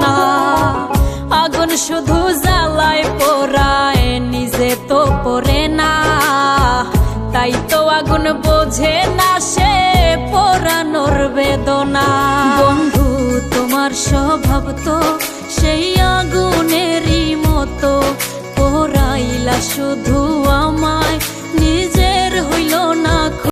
না। আগুন শুধু জ্বালায় পোড়ায়, নিজে তো পড়ে না। তাই তো আগুন বোঝে না সে পোড়ানোর বেদনা। বন্ধু তোমার স্বভাব তো সেই আগুনেরই মতো, পোড়াইলা শুধু আমায়